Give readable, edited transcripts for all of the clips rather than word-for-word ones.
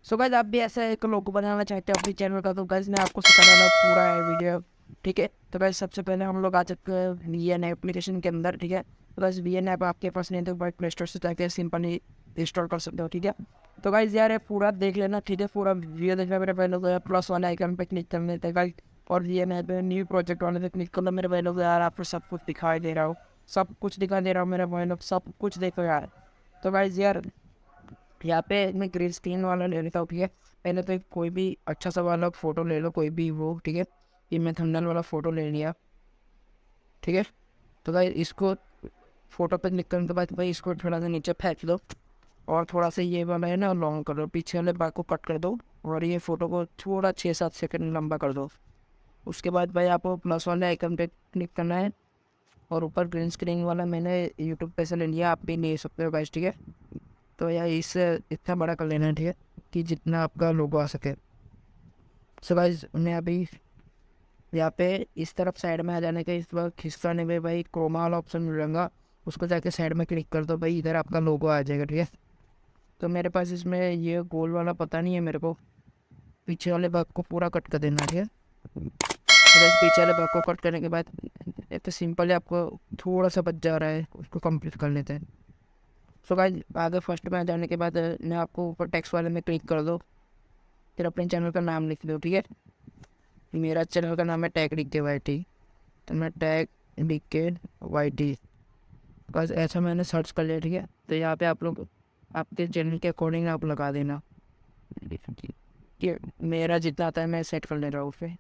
So guys आप भी ऐसा एक लोगो बनाना चाहते हो अपने चैनल का, तो गाइस मैं आपको सिखाने वाला हूँ पूरा है वीडियो। ठीक है, तो गाइस सबसे पहले हम लोग आ चुके हैं वी एन एप्लीकेशन के अंदर। ठीक है, तो गाइस वी एन ऐप आपके पास नहीं है तो भाई प्ले स्टोर से जाके सिंपली इंस्टॉल कर सकते हो। ठीक है, तो गाइस यार ये पूरा देख लेना। ठीक है, पूरा वीडियो देखना मेरे पहले तो प्लस वाले आइकन पे क्लिक कर लेते हैं गाइस, और V N app new project वाले पे क्लिक कर लो मेरे पहले तो। यार आपको सब कुछ दिखाई दे रहा हो, सब कुछ दिखाई दे रहा हूँ मेरे पहले, सब कुछ देखो यार। तो गाइस यार यहाँ पे मैं ग्रीन स्क्रीन वाला ले लेता हूँ। ठीक है, पहले तो एक कोई भी अच्छा सा वाला फ़ोटो ले लो, कोई भी वो। ठीक है, ये मैं थंबनेल वाला फ़ोटो ले लिया। ठीक है, तो भाई इसको फ़ोटो पे क्लिक करने के बाद भाई इसको थोड़ा सा नीचे फेंक दो, और थोड़ा सा ये वाला है ना लॉन्ग कर दो, पीछे वाले बार को कट कर दो, और ये फ़ोटो को थोड़ा 6-7 सेकंड लंबा कर दो। उसके बाद भाई आपको प्लस वाले आइकन पे क्लिक करना है, और ऊपर ग्रीन स्क्रीन वाला मैंने यूट्यूब पे से ले लिया, आप भी ले सकते हो गाइस। ठीक है, तो यार इससे इतना बड़ा कर लेना है। ठीक है, कि जितना आपका लोगो आ सके। सो गाइस उन्हें अभी यहाँ पे इस तरफ साइड में आ जाने का, इस वक्त खिसकाने में भाई क्रोमा वाला ऑप्शन मिलेगा, उसको जाके साइड में क्लिक कर दो भाई, इधर आपका लोगो आ जाएगा। ठीक है, तो मेरे पास इसमें ये गोल वाला पता नहीं है मेरे को, पीछे वाले भाग को पूरा कट कर देना। ठीक है, तो बस पीछे वाले भाग को कट करने के बाद ये तो सिंपल है, आपको थोड़ा सा बच जा रहा है, उसको कंप्लीट कर लेते हैं। सो गाइस आगे फर्स्ट में आ जाने के बाद मैं आपको ऊपर टेक्स्ट वाले में क्लिक कर दो, फिर अपने चैनल का नाम लिख दो। ठीक है, मेरा चैनल का नाम है टैग लिख के वाई टी, तो मैं टैग लिख के वाई टी बस ऐसा मैंने सर्च कर लिया। ठीक है, तो यहाँ पे आप लोग आपके चैनल के अकॉर्डिंग आप लगा देना कि मेरा जितना आता है मैं सेट कर ले रहा हूँ उस पर।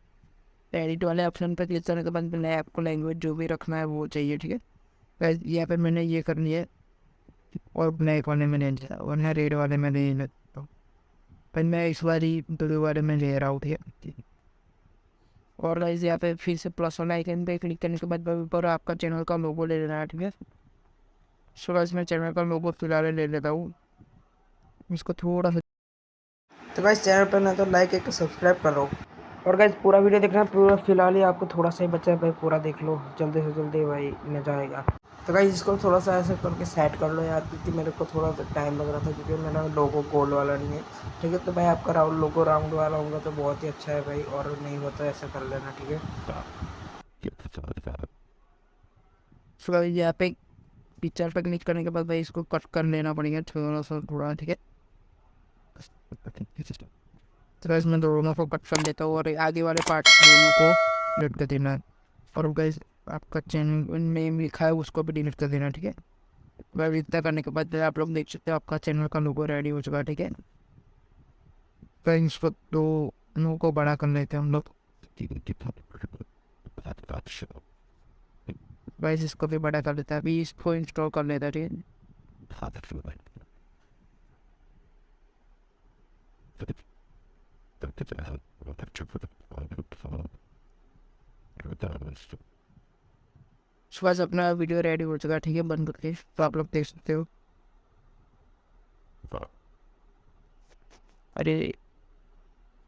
एडिट वाले ऑप्शन पर क्लिक करने के बाद मैंने आपको लैंग्वेज जो भी रखना है वो चाहिए। ठीक है, बस यहाँ पे मैंने ये कर लिया, और ब्लैक वाले में ले लिया, वरना रेड वाले में ले लेता हूँ, पर मैं इस बारी ब्लू वाले में ले रहा हूँ। ठीक है, और गाइस यहाँ पे फिर से प्लस वाला आइकन पे क्लिक करने के बाद ऊपर आपका चैनल का लोगो ले लेना है। ठीक है, सो गाइस मैं चैनल का लोगो फिलहाल ले लेता हूँ, इसको थोड़ा सा। तो गाइस चैनल पर ना तो लाइक एक सब्सक्राइब करो, और गाइस पूरा वीडियो देखना, पूरा फिलहाल ही आपको थोड़ा सा ही बचा है भाई, पूरा देख लो जल्दी से जल्दी भाई मजा आएगा। तो गाइस इसको थोड़ा सा ऐसे करके सेट कर लो यार, क्योंकि मेरे को थोड़ा सा टाइम लग रहा था, क्योंकि मेरा लोगो गोल वाला नहीं है। ठीक है, तो भाई आपका राउंड लोगो राउंड वाला होगा तो बहुत ही अच्छा है भाई, और नहीं होता तो ऐसा कर लेना। ठीक है, सो गाइस यहाँ पे पिक्चर पे क्लिक करने के बाद भाई इसको कट कर लेना पड़ेगा थोड़ा सा थोड़ा। ठीक है, तो गाइस मैं दोनों को कट कर लेता हूँ, और आगे वाले पार्ट दोनों को डिलीट कर देना है, और गाइस आपका चैनल नेम लिखा है उसको भी डिलीट कर देना। ठीक है, भाई इतना करने के बाद आप लोग देख सकते हो आपका चैनल का लोगो रेडी हो चुका है। ठीक है, तो इसको दोनों को बड़ा कर लेते हैं हम लोग। गाइस इसको भी बड़ा कर लेता है, अभी इसको इंस्टॉल कर लेता है। ठीक है, उसके बाद अपना वीडियो रेडी हो चुका है। ठीक है, बंद करके तो आप लोग देख सकते हो। अरे